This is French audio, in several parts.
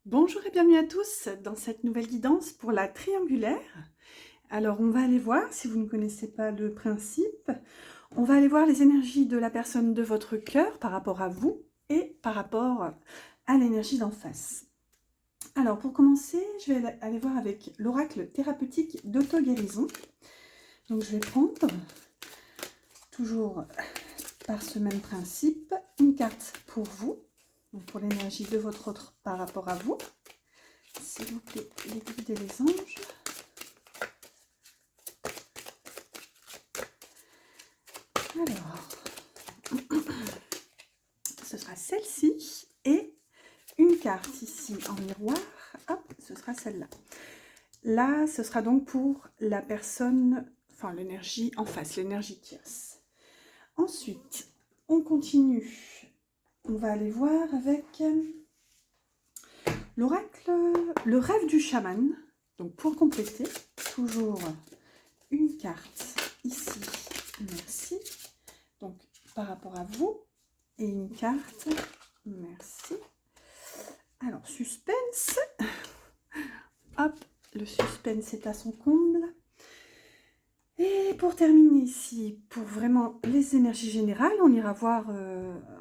Bonjour et bienvenue à tous dans cette nouvelle guidance pour la triangulaire. Alors on va aller voir, si vous ne connaissez pas le principe, on va aller voir les énergies de la personne de votre cœur par rapport à vous et par rapport à l'énergie d'en face. Alors pour commencer, je vais aller voir avec l'oracle thérapeutique d'auto-guérison. Donc je vais prendre, toujours par ce même principe, une carte pour vous, donc pour l'énergie de votre autre par rapport à vous. S'il vous plaît, les guides et les anges. Alors, ce sera celle-ci et une carte ici en miroir. Hop, ce sera celle-là. Là, ce sera donc pour la personne, enfin l'énergie en face, l'énergie tierce. Ensuite, on continue. On va aller voir avec l'oracle, le rêve du chaman. Donc pour compléter, toujours une carte ici. Merci. Donc par rapport à vous et une carte. Merci. Alors suspense. Hop, le suspense est à son comble. Et pour terminer ici, pour vraiment les énergies générales, on ira voir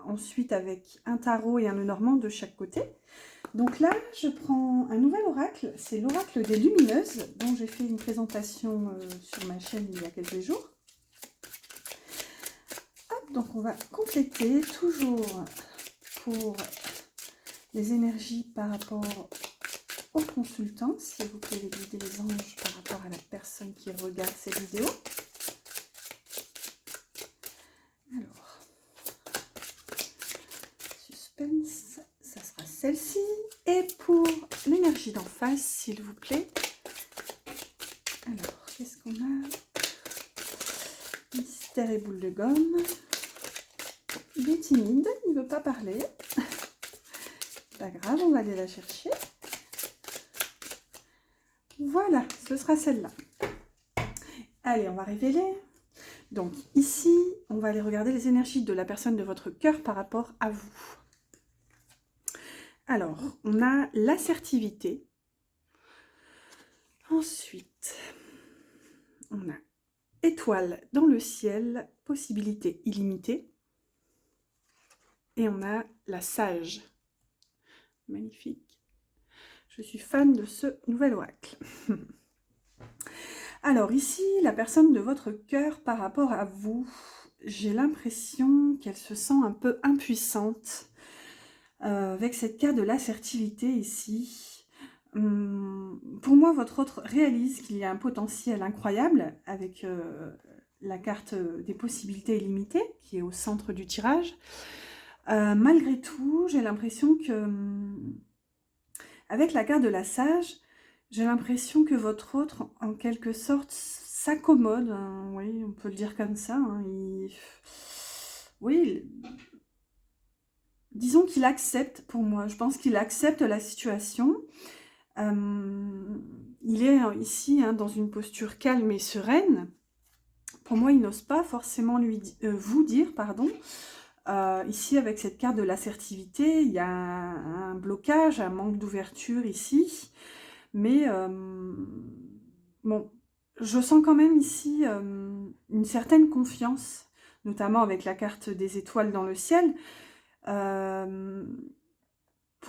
ensuite avec un tarot et un Lenormand de chaque côté. Donc là, je prends un nouvel oracle, c'est l'oracle des lumineuses, dont j'ai fait une présentation sur ma chaîne il y a quelques jours. Hop, donc on va compléter toujours pour les énergies par rapport aux consultants, s'il vous plaît, les guides et les anges par rapport à la personne qui regarde cette vidéo. Alors, suspense, ça sera celle-ci. Et pour l'énergie d'en face, s'il vous plaît. Alors, qu'est-ce qu'on a? Mystère et boule de gomme. Il est timide, il ne veut pas parler. Pas grave, on va aller la chercher. Voilà, ce sera celle-là. Allez, on va révéler. Donc ici, on va aller regarder les énergies de la personne de votre cœur par rapport à vous. Alors, on a l'assertivité. Ensuite, on a étoile dans le ciel, possibilité illimitée. Et on a la sage. Magnifique. Je suis fan de ce nouvel oracle. Alors ici, la personne de votre cœur par rapport à vous, j'ai l'impression qu'elle se sent un peu impuissante avec cette carte de l'assertivité ici. Pour moi, votre autre réalise qu'il y a un potentiel incroyable avec la carte des possibilités illimitées qui est au centre du tirage. Malgré tout, j'ai l'impression que avec la carte de la sage, j'ai l'impression que votre autre, en quelque sorte, s'accommode, hein, oui, on peut le dire comme ça. Hein, oui, disons qu'il accepte, pour moi, je pense qu'il accepte la situation. Il est ici hein, dans une posture calme et sereine. Pour moi, il n'ose pas forcément vous dire, pardon. Ici, avec cette carte de l'assertivité, il y a un blocage, un manque d'ouverture ici. Mais bon, je sens quand même ici une certaine confiance, notamment avec la carte des étoiles dans le ciel. Pour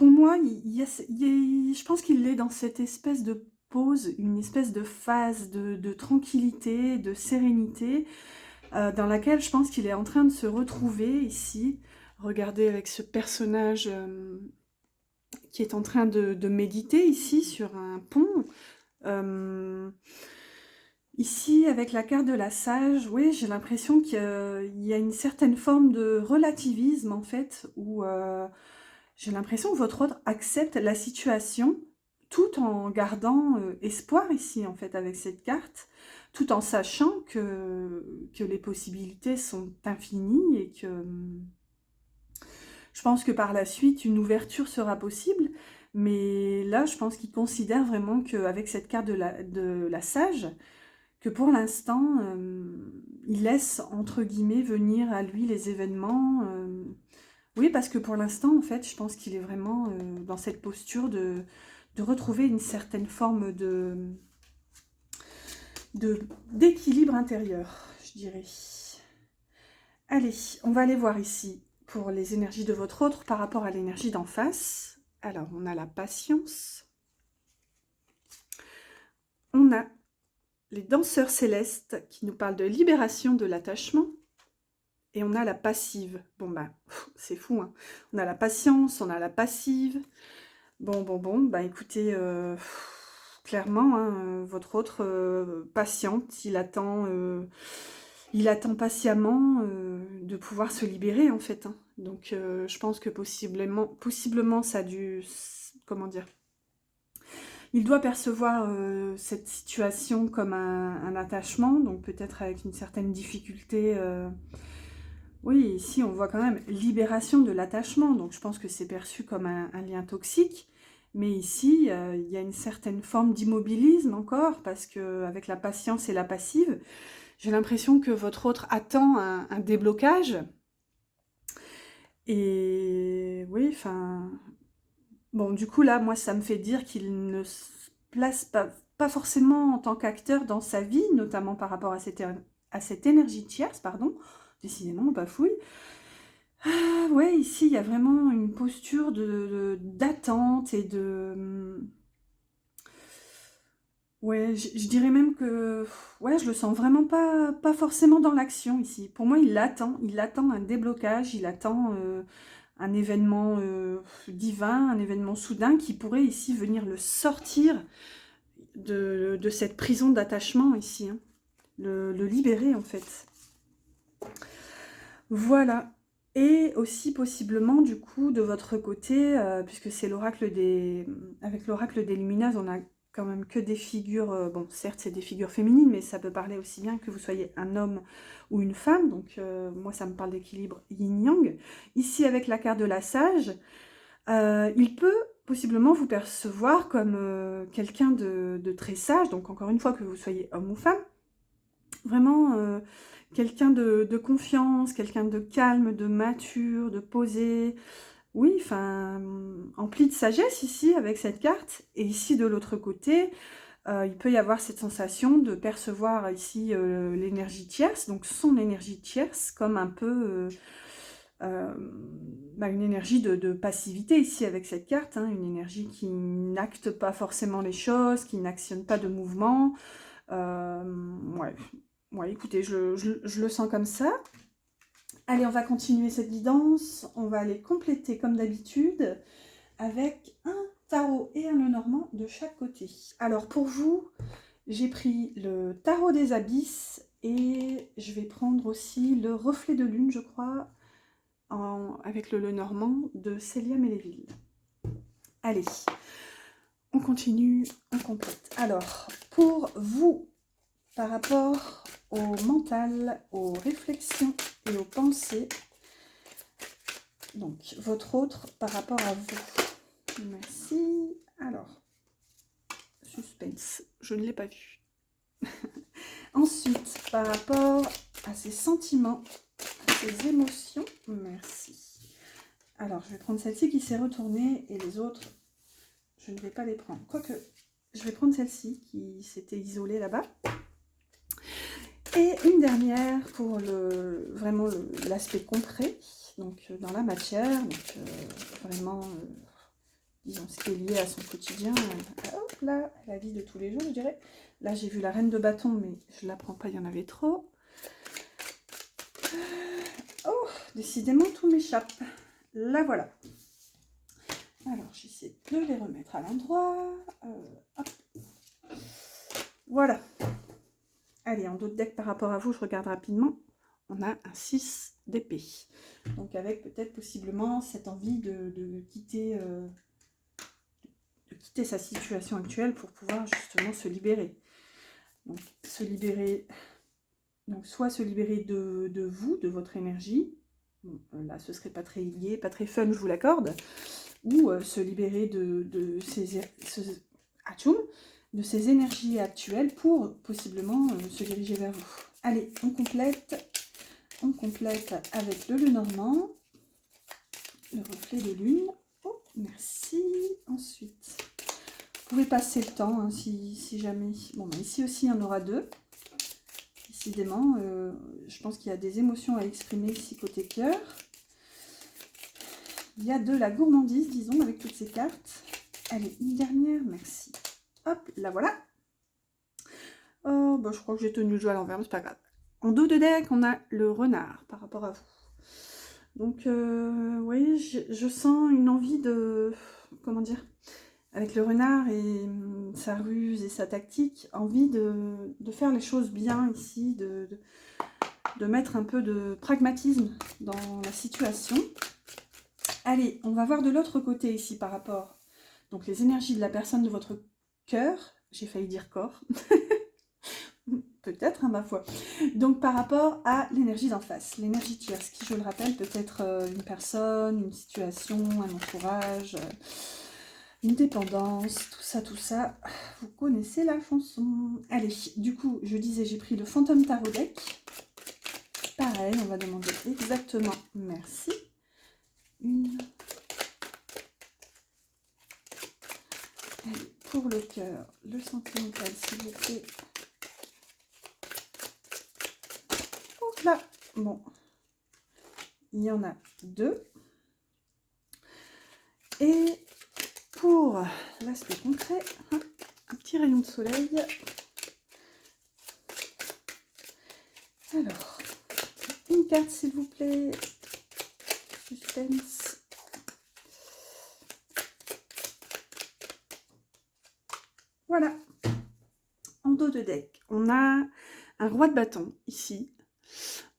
moi, je pense qu'il est dans cette espèce de pause, une espèce de phase de tranquillité, de sérénité, dans laquelle je pense qu'il est en train de se retrouver ici. Regardez avec ce personnage qui est en train de méditer ici sur un pont. Ici, avec la carte de la sage, oui, j'ai l'impression qu'il y a une certaine forme de relativisme, en fait, où j'ai l'impression que votre autre accepte la situation tout en gardant espoir ici, en fait, avec cette carte, tout en sachant que les possibilités sont infinies et que je pense que par la suite, une ouverture sera possible. Mais là, je pense qu'il considère vraiment qu'avec cette carte de la sage, que pour l'instant, il laisse, entre guillemets, venir à lui les événements Oui, parce que pour l'instant, en fait, je pense qu'il est vraiment dans cette posture de retrouver une certaine forme d'équilibre intérieur, je dirais. Allez, on va aller voir ici pour les énergies de votre autre par rapport à l'énergie d'en face. Alors, on a la patience. On a les danseurs célestes qui nous parlent de libération de l'attachement. Et on a la passive. Bon, bah, c'est fou, hein. On a la patience, on a la passive. Bon, bah écoutez, clairement, hein, votre autre patiente, il attend patiemment de pouvoir se libérer, en fait. Hein. Donc, je pense que possiblement, ça a dû... Comment dire? Il doit percevoir cette situation comme un attachement, donc peut-être avec une certaine difficulté. Oui, ici on voit quand même libération de l'attachement, donc je pense que c'est perçu comme un lien toxique. Mais ici, il y a une certaine forme d'immobilisme encore, parce qu'avec la patience et la passive, j'ai l'impression que votre autre attend un déblocage. Et oui, enfin... Bon, du coup, là, moi, ça me fait dire qu'il ne se place pas forcément en tant qu'acteur dans sa vie, notamment par rapport à cette énergie tierce, pardon. Décidément, on bafouille. Ah ouais, ici, il y a vraiment une posture d'attente et de... Ouais, je dirais même que... Ouais, je le sens vraiment pas forcément dans l'action ici. Pour moi, il attend un déblocage, il attend un événement divin, un événement soudain qui pourrait ici venir le sortir de cette prison d'attachement ici. Hein. Le libérer, en fait. Voilà. Et aussi possiblement, du coup, de votre côté, puisque c'est l'oracle des... Avec l'oracle des lumineuses, on a quand même que des figures... bon, certes, c'est des figures féminines, mais ça peut parler aussi bien que vous soyez un homme ou une femme. Donc, moi, ça me parle d'équilibre yin-yang. Ici, avec la carte de la sage, il peut possiblement vous percevoir comme quelqu'un de très sage. Donc, encore une fois, que vous soyez homme ou femme. Vraiment quelqu'un de confiance, quelqu'un de calme, de mature, de posé. Oui, enfin, empli de sagesse ici avec cette carte. Et ici, de l'autre côté, il peut y avoir cette sensation de percevoir ici l'énergie tierce, donc son énergie tierce, comme un peu une énergie de passivité ici avec cette carte, hein, une énergie qui n'acte pas forcément les choses, qui n'actionne pas de mouvement. Ouais. Ouais, écoutez, je le sens comme ça. Allez, on va continuer cette guidance. On va aller compléter comme d'habitude avec un tarot et un Lenormand de chaque côté. Alors pour vous, j'ai pris le tarot des abysses et je vais prendre aussi le reflet de lune, je crois, avec le Lenormand de Célia Méléville. Allez, on continue, on complète. Alors, pour vous, par rapport au mental, aux réflexions et aux pensées. Donc, votre autre par rapport à vous. Merci. Alors, suspense, je ne l'ai pas vu. Ensuite, par rapport à ses sentiments, à ses émotions, merci. Alors, je vais prendre celle-ci qui s'est retournée et les autres, je ne vais pas les prendre. Quoique, je vais prendre celle-ci qui s'était isolée là-bas. Et une dernière pour vraiment l'aspect concret, donc dans la matière, donc vraiment, disons, ce qui est lié à son quotidien, hop là, à la vie de tous les jours, je dirais. Là, j'ai vu la reine de bâton, mais je ne la prends pas, il y en avait trop. Oh, décidément, tout m'échappe. La voilà. Alors, j'essaie de les remettre à l'endroit. Hop. Voilà. Allez, en d'autres decks par rapport à vous, je regarde rapidement. On a un 6 d'épée. Donc avec peut-être possiblement cette envie de quitter sa situation actuelle pour pouvoir justement se libérer. Donc se libérer, donc soit se libérer de vous, de votre énergie. Bon, là, ce serait pas très lié, pas très fun, je vous l'accorde. Ou se libérer de ces énergies actuelles pour possiblement se diriger vers vous. Allez, on complète avec le Lenormand. le reflet de lune. Oh, merci. Ensuite, vous pouvez passer le temps hein, si jamais. Bon, bah, ici aussi, il y en aura deux. Décidément, je pense qu'il y a des émotions à exprimer ici côté cœur. Il y a de la gourmandise, disons, avec toutes ces cartes. Allez, une dernière, merci. Hop, la voilà. Oh, bah, je crois que j'ai tenu le jeu à l'envers, mais c'est pas grave. En dos de deck, on a le renard par rapport à vous. Donc, oui, je sens une envie de... Comment dire? Avec le renard et sa ruse et sa tactique, envie de faire les choses bien ici, de mettre un peu de pragmatisme dans la situation. Allez, on va voir de l'autre côté ici par rapport... Donc, les énergies de la personne de votre cœur. J'ai failli dire corps. Peut-être, hein, ma foi. Donc, par rapport à l'énergie d'en face, l'énergie tierce, qui, je le rappelle, peut être une personne, une situation, un entourage, une dépendance, tout ça. Vous connaissez la chanson. Allez, du coup, je disais, j'ai pris le Phantom Tarot Deck. Pareil, on va demander exactement, merci. Une. Allez, pour le cœur, le sentimental, s'il vous plaît. Là, bon, il y en a deux. Et pour l'aspect concret, un petit rayon de soleil. Alors, une carte s'il vous plaît. Suspense. Voilà. En dos de deck, on a un roi de bâton ici.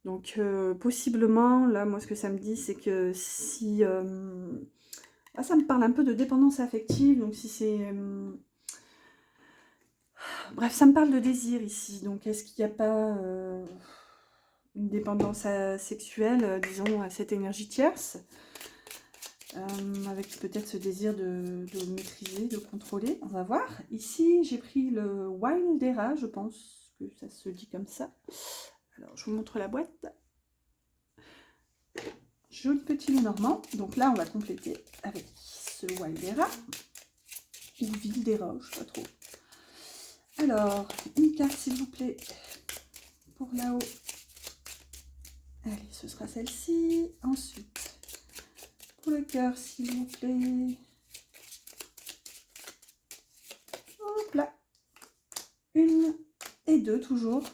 Donc, possiblement, là, moi, ce que ça me dit, c'est que si... ça me parle un peu de dépendance affective. Donc, si c'est... bref, ça me parle de désir ici. Donc, est-ce qu'il n'y a pas une dépendance sexuelle, disons, à cette énergie tierce avec peut-être ce désir de maîtriser, de contrôler. On va voir. Ici, j'ai pris le Wildera, je pense que ça se dit comme ça. Alors, je vous montre la boîte. Joli petit Lenormand. Donc là, on va compléter avec ce Wildera. Ou Vildera, je ne sais pas trop. Alors, une carte, s'il vous plaît, pour là-haut. Allez, ce sera celle-ci. Ensuite, pour le cœur, s'il vous plaît. Hop là. Une et deux, toujours.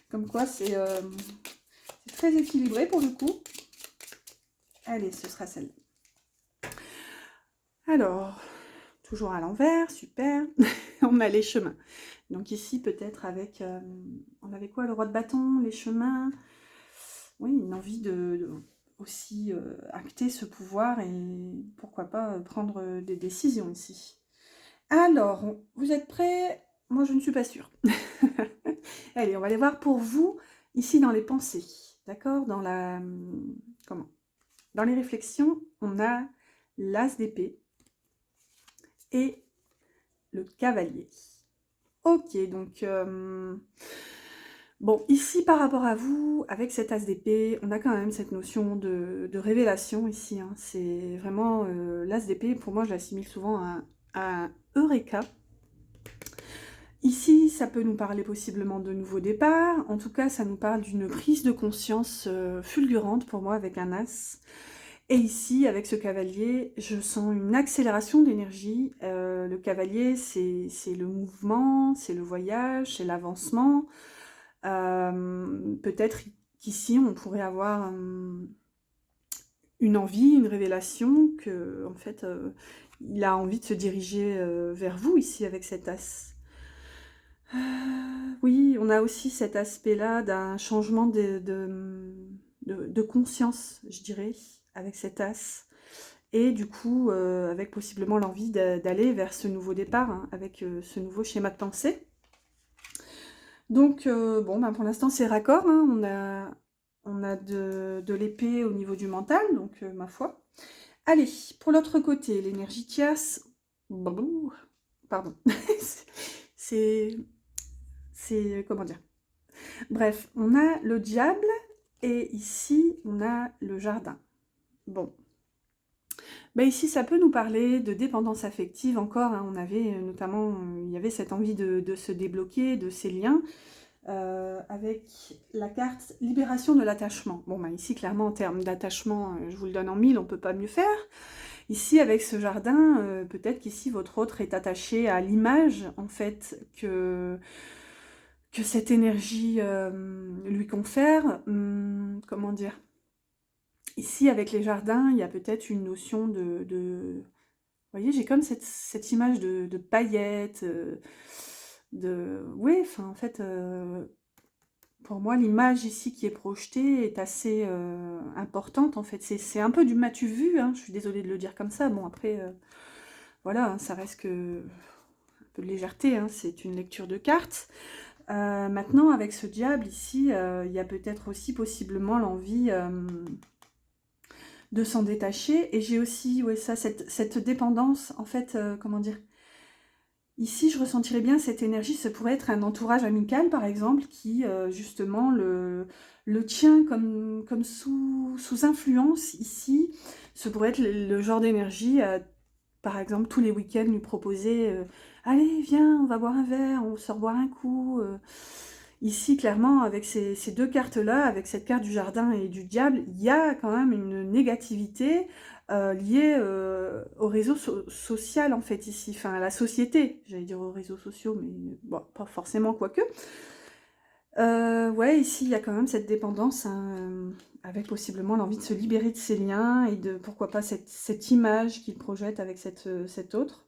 Comme quoi, c'est très équilibré pour le coup. Allez, ce sera celle-là. Alors, toujours à l'envers, super. On a les chemins. Donc ici, peut-être avec... on avait quoi? Le roi de bâton, les chemins. Oui, une envie de aussi acter ce pouvoir et pourquoi pas prendre des décisions ici. Alors, vous êtes prêts? Moi, je ne suis pas sûre. Allez, on va aller voir pour vous, ici dans les pensées. D'accord? Dans la... Comment? Dans les réflexions, on a l'as d'épée et le cavalier. Ok, donc... bon, ici, par rapport à vous, avec cet as d'épée, on a quand même cette notion de révélation ici. Hein. C'est vraiment... l'as d'épée, pour moi, je l'assimile souvent à un Eureka. Ici, ça peut nous parler possiblement de nouveaux départs. En tout cas, ça nous parle d'une prise de conscience fulgurante pour moi avec un as. Et ici, avec ce cavalier, je sens une accélération d'énergie. Le cavalier, c'est le mouvement, c'est le voyage, c'est l'avancement. Peut-être qu'ici, on pourrait avoir une envie, une révélation que, en fait, il a envie de se diriger vers vous ici avec cet as. Oui, on a aussi cet aspect-là d'un changement de conscience, je dirais, avec cet as. Et du coup, avec possiblement l'envie d'aller vers ce nouveau départ, hein, avec ce nouveau schéma de pensée. Donc, bon, ben pour l'instant, c'est raccord. Hein, on a de l'épée au niveau du mental, donc ma foi. Allez, pour l'autre côté, l'énergie tierce. Pardon. c'est... comment dire? Bref, on a le diable et ici, on a le jardin. Bon. Bah ici, ça peut nous parler de dépendance affective encore, hein. On avait notamment, il y avait cette envie de se débloquer de ces liens avec la carte libération de l'attachement. Bon, bah ici, clairement, en termes d'attachement, je vous le donne en mille, on ne peut pas mieux faire. Ici, avec ce jardin, peut-être qu'ici, votre autre est attaché à l'image, en fait, que cette énergie lui confère. Comment dire? Ici, avec les jardins, il y a peut-être une notion de... Vous voyez, j'ai comme cette image de paillettes, Oui, enfin, en fait, pour moi, l'image ici qui est projetée est assez importante, en fait. C'est un peu du m'as-tu vu, hein, je suis désolée de le dire comme ça. Bon, après, voilà, hein, ça reste que un peu de légèreté, hein, c'est une lecture de cartes. Maintenant, avec ce diable ici, il y a peut-être aussi possiblement l'envie de s'en détacher. Et j'ai aussi, ouais, ça, cette dépendance, en fait, comment dire? Ici, je ressentirais bien cette énergie, ça pourrait être un entourage amical, par exemple, qui, justement, le tient comme sous influence, ici. Ce pourrait être le genre d'énergie, par exemple, tous les week-ends, lui proposer allez, viens, on va boire un verre, on sort boire un coup. Ici, clairement, avec ces deux cartes-là, avec cette carte du jardin et du diable, il y a quand même une négativité liée au réseau social, en fait, ici. Enfin, à la société. J'allais dire aux réseaux sociaux, mais bon, pas forcément, quoique. Ouais, ici, il y a quand même cette dépendance, hein, avec possiblement l'envie de se libérer de ces liens et de, pourquoi pas, cette image qu'il projette avec cet autre.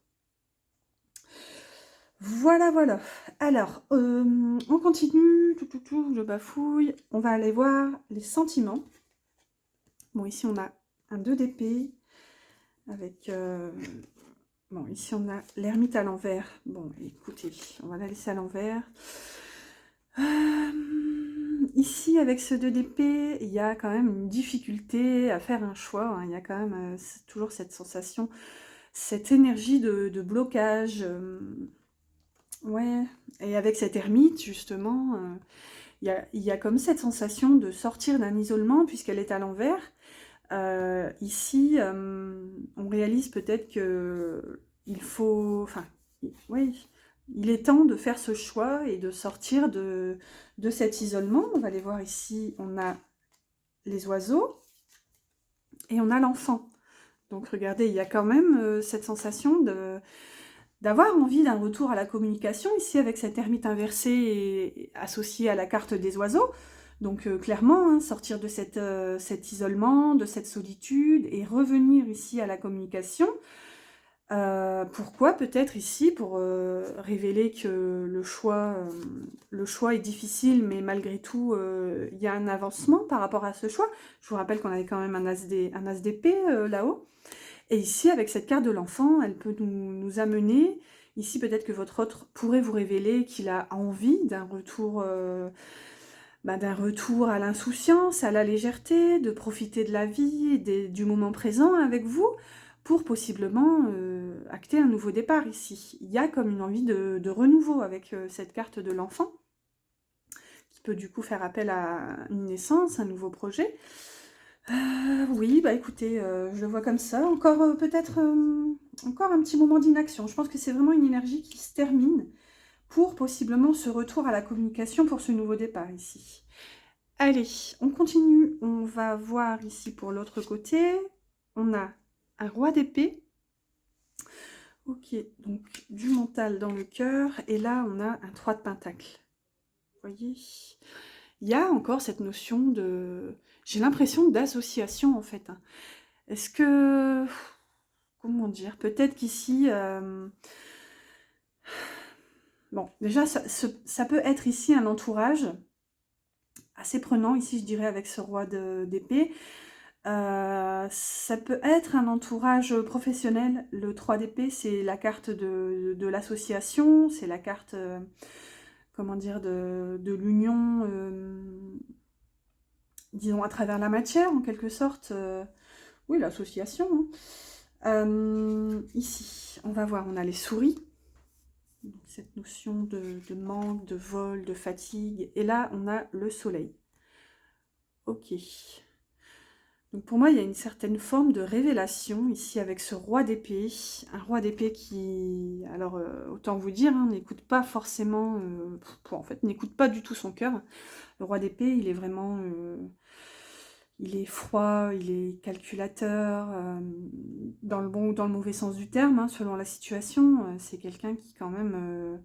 Voilà, voilà. Alors, on continue, je bafouille. On va aller voir les sentiments. Bon, ici, on a un 2 d'épée avec... bon, ici, on a l'ermite à l'envers. Bon, écoutez, on va la laisser à l'envers. Ici, avec ce 2 d'épée, il y a quand même une difficulté à faire un choix, hein. Il y a quand même toujours cette sensation, cette énergie de blocage. Ouais, et avec cette ermite, justement, il y a comme cette sensation de sortir d'un isolement, puisqu'elle est à l'envers. Ici, on réalise peut-être que il faut... Enfin, oui, il est temps de faire ce choix et de sortir de cet isolement. On va aller voir ici, on a les oiseaux et on a l'enfant. Donc regardez, il y a quand même cette sensation d'avoir envie d'un retour à la communication, ici avec cette ermite inversée et associée à la carte des oiseaux. Donc clairement, hein, sortir de cet isolement, de cette solitude et revenir ici à la communication. Pourquoi? Peut-être ici pour révéler que le choix est difficile, mais malgré tout, il y a un avancement par rapport à ce choix. Je vous rappelle qu'on avait quand même un as d'épée là-haut. Et ici, avec cette carte de l'enfant, elle peut nous amener... Ici, peut-être que votre autre pourrait vous révéler qu'il a envie d'un retour à l'insouciance, à la légèreté, de profiter de la vie, du moment présent avec vous, pour possiblement acter un nouveau départ ici. Il y a comme une envie de renouveau avec cette carte de l'enfant, qui peut du coup faire appel à une naissance, un nouveau projet. Oui, bah écoutez, je le vois comme ça. Encore peut-être encore un petit moment d'inaction. Je pense que c'est vraiment une énergie qui se termine pour possiblement ce retour à la communication pour ce nouveau départ ici. Allez, on continue. On va voir ici pour l'autre côté. On a un roi d'épée. Ok, donc du mental dans le cœur. Et là, on a un 3 de pentacle. Vous voyez? Il y a encore cette notion de... J'ai l'impression d'association, en fait, hein. Est-ce que... Comment dire? Peut-être qu'ici... Bon, déjà, ça peut être ici un entourage assez prenant, ici, je dirais, avec ce roi d'épée. Ça peut être un entourage professionnel. Le 3 d'épée, c'est la carte de l'association, c'est la carte, comment dire, de l'union, disons, à travers la matière, en quelque sorte. Oui, l'association, hein. Ici, on va voir, on a les souris. Donc, cette notion de manque, de vol, de fatigue. Et là, on a le soleil. Ok. Donc pour moi, il y a une certaine forme de révélation ici avec ce roi d'épée. Un roi d'épée qui, alors autant vous dire, hein, n'écoute pas forcément, en fait, n'écoute pas du tout son cœur. Le roi d'épée, il est vraiment, il est froid, il est calculateur, dans le bon ou dans le mauvais sens du terme, hein, selon la situation. C'est quelqu'un qui quand même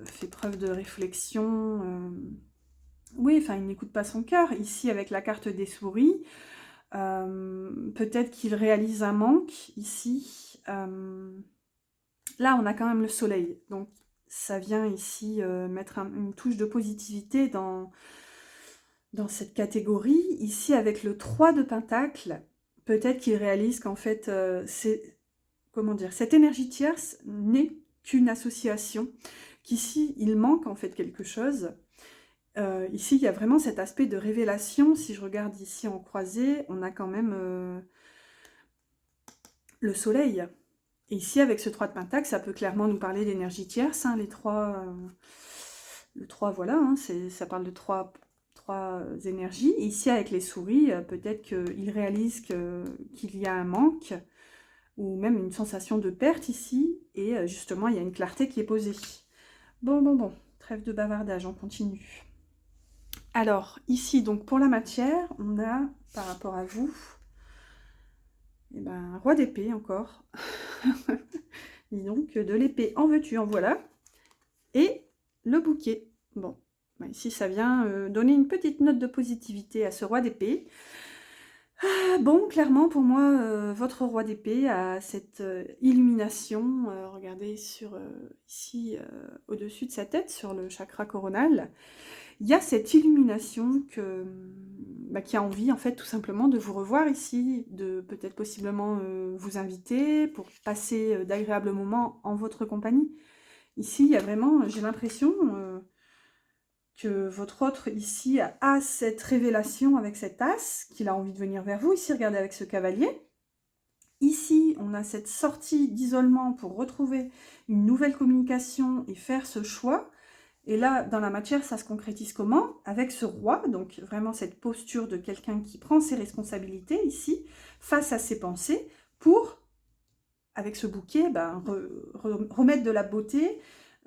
fait preuve de réflexion. Oui, enfin, il n'écoute pas son cœur. Ici, avec la carte des souris, peut-être qu'il réalise un manque ici. Là, on a quand même le soleil. Donc, ça vient ici mettre une touche de positivité dans cette catégorie. Ici, avec le 3 de Pentacle, peut-être qu'il réalise qu'en fait, comment dire, cette énergie tierce n'est qu'une association, qu'ici, il manque en fait quelque chose. Ici, il y a vraiment cet aspect de révélation. Si je regarde ici en croisée, on a quand même le soleil. Et ici, avec ce 3 de Pentacle, ça peut clairement nous parler d'énergie tierce. Hein, le 3, voilà, hein, ça parle de trois énergies. Ici, avec les souris, peut-être qu'il réalise qu'il y a un manque, ou même une sensation de perte ici. Et justement, il y a une clarté qui est posée. Bon, trêve de bavardage, on continue. Alors, ici, donc, pour la matière, on a, par rapport à vous, eh ben, un roi d'épée encore. Dis donc, de l'épée en veux-tu, en voilà. Et le bouquet. Bon, ben, ici, ça vient donner une petite note de positivité à ce roi d'épée. Bon, clairement, pour moi, votre roi d'épée a cette illumination. Regardez ici, au-dessus de sa tête, sur le chakra coronal. Il y a cette illumination qui a envie, en fait, tout simplement de vous revoir ici, de peut-être possiblement vous inviter pour passer d'agréables moments en votre compagnie. Ici, il y a vraiment, j'ai l'impression que votre autre ici a cette révélation avec cet as, qu'il a envie de venir vers vous. Ici, regardez avec ce cavalier. Ici, on a cette sortie d'isolement pour retrouver une nouvelle communication et faire ce choix. Et là, dans la matière, ça se concrétise comment? Avec ce roi, donc vraiment cette posture de quelqu'un qui prend ses responsabilités ici, face à ses pensées, pour, avec ce bouquet, remettre de la beauté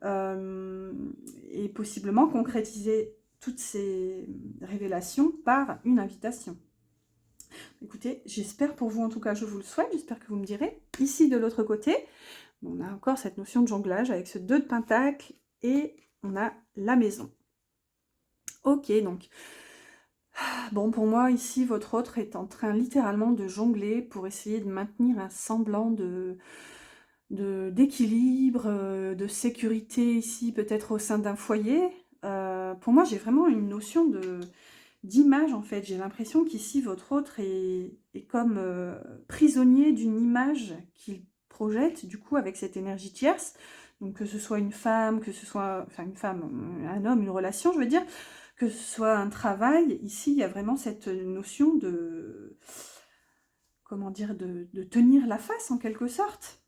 et possiblement concrétiser toutes ces révélations par une invitation. Écoutez, j'espère pour vous, en tout cas, je vous le souhaite, j'espère que vous me direz. Ici, de l'autre côté, on a encore cette notion de jonglage avec ce 2 de Pentacle et on a la maison. Ok, donc, bon, pour moi, ici, votre autre est en train littéralement de jongler pour essayer de maintenir un semblant d'équilibre, de sécurité ici, peut-être au sein d'un foyer. Pour moi, j'ai vraiment une notion d'image, en fait. J'ai l'impression qu'ici, votre autre est comme prisonnier d'une image qu'il projette, du coup, avec cette énergie tierce. Donc, que ce soit une femme, que ce soit... Enfin, une femme, un homme, une relation, je veux dire, que ce soit un travail. Ici, il y a vraiment cette notion de... Comment dire, de tenir la face, en quelque sorte.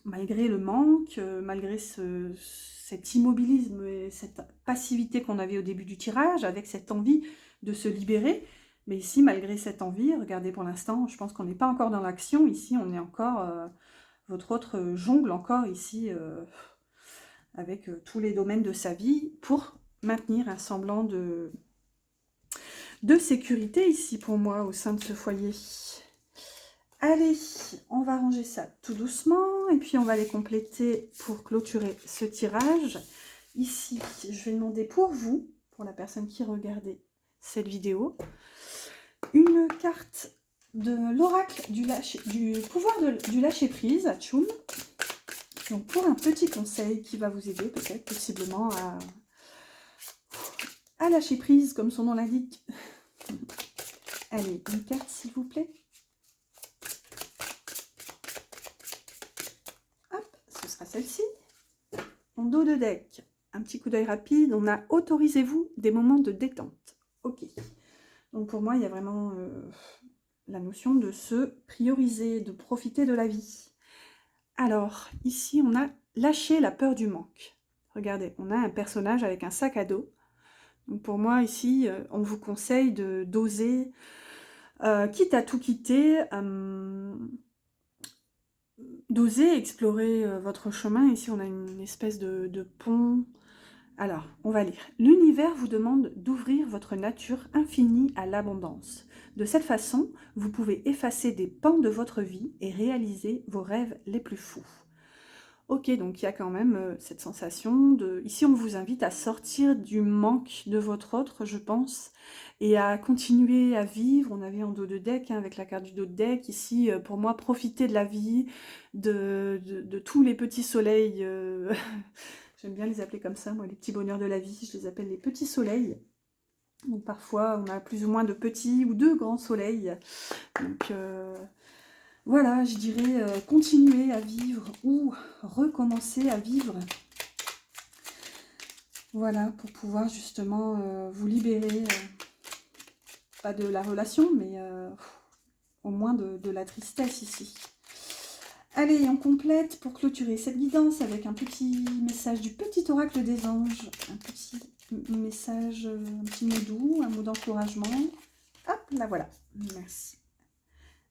Malgré le manque, malgré cet immobilisme et cette passivité qu'on avait au début du tirage, avec cette envie de se libérer. Mais ici, malgré cette envie, regardez pour l'instant, je pense qu'on n'est pas encore dans l'action. Ici, on est encore... votre autre jongle encore ici avec tous les domaines de sa vie pour maintenir un semblant de sécurité ici pour moi au sein de ce foyer. Allez, on va ranger ça tout doucement et puis on va les compléter pour clôturer ce tirage. Ici, je vais demander pour vous, pour la personne qui regardait cette vidéo, une carte de l'oracle du pouvoir du lâcher-prise, Tchoum. Donc pour un petit conseil qui va vous aider peut-être possiblement à lâcher prise comme son nom l'indique. Allez, une carte s'il vous plaît. Hop, ce sera celle-ci. En dos de deck, un petit coup d'œil rapide, on a autorisez-vous des moments de détente. Ok. Donc pour moi, il y a vraiment la notion de se prioriser, de profiter de la vie. Alors, ici, on a lâché la peur du manque. Regardez, on a un personnage avec un sac à dos. Donc pour moi, ici, on vous conseille d'oser quitte à tout quitter, d'oser explorer votre chemin. Ici, on a une espèce de pont. Alors, on va lire. L'univers vous demande d'ouvrir votre nature infinie à l'abondance. De cette façon, vous pouvez effacer des pans de votre vie et réaliser vos rêves les plus fous. Ok, donc il y a quand même cette sensation de... Ici, on vous invite à sortir du manque de votre autre, je pense, et à continuer à vivre. On avait en dos de deck, hein, avec la carte du dos de deck, ici, pour moi, profiter de la vie, de tous les petits soleils. J'aime bien les appeler comme ça, moi, les petits bonheurs de la vie, je les appelle les petits soleils. Donc parfois, on a plus ou moins de petits ou de grands soleils. Donc... voilà, je dirais continuer à vivre ou recommencer à vivre. Voilà, pour pouvoir justement vous libérer, pas de la relation, mais au moins de la tristesse ici. Allez, on complète pour clôturer cette guidance avec un petit message du petit oracle des anges. Un petit message, un petit mot doux, un mot d'encouragement. Hop, là voilà, merci.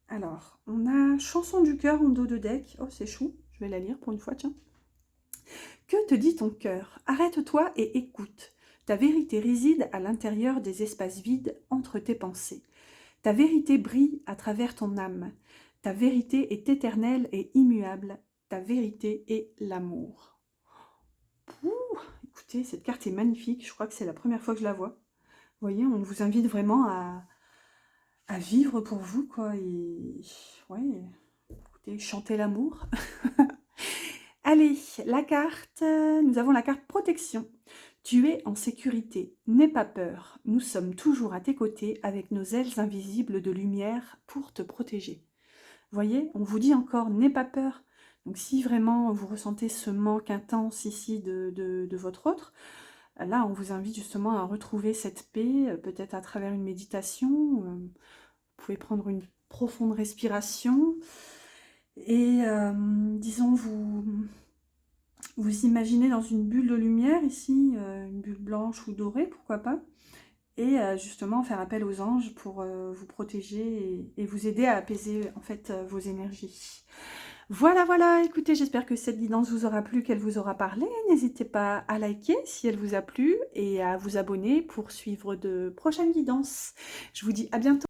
Alors, on a chanson du cœur en dos de deck. Oh, c'est chou. Je vais la lire pour une fois, tiens. Que te dit ton cœur? Arrête-toi et écoute. Ta vérité réside à l'intérieur des espaces vides entre tes pensées. Ta vérité brille à travers ton âme. Ta vérité est éternelle et immuable. Ta vérité est l'amour. Écoutez, cette carte est magnifique. Je crois que c'est la première fois que je la vois. Vous voyez, on vous invite vraiment à vivre pour vous, quoi. Et ouais, écoutez, chantez l'amour. Allez, la carte, nous avons la carte protection. Tu es en sécurité, n'aie pas peur. Nous sommes toujours à tes côtés avec nos ailes invisibles de lumière pour te protéger. Voyez, on vous dit encore, n'aie pas peur. Donc si vraiment vous ressentez ce manque intense ici de votre autre, là on vous invite justement à retrouver cette paix, peut-être à travers une méditation. Vous pouvez prendre une profonde respiration et disons vous imaginez dans une bulle de lumière ici, une bulle blanche ou dorée, pourquoi pas, et justement faire appel aux anges pour vous protéger et vous aider à apaiser en fait vos énergies. Voilà, voilà, écoutez, j'espère que cette guidance vous aura plu, qu'elle vous aura parlé. N'hésitez pas à liker si elle vous a plu et à vous abonner pour suivre de prochaines guidances. Je vous dis à bientôt.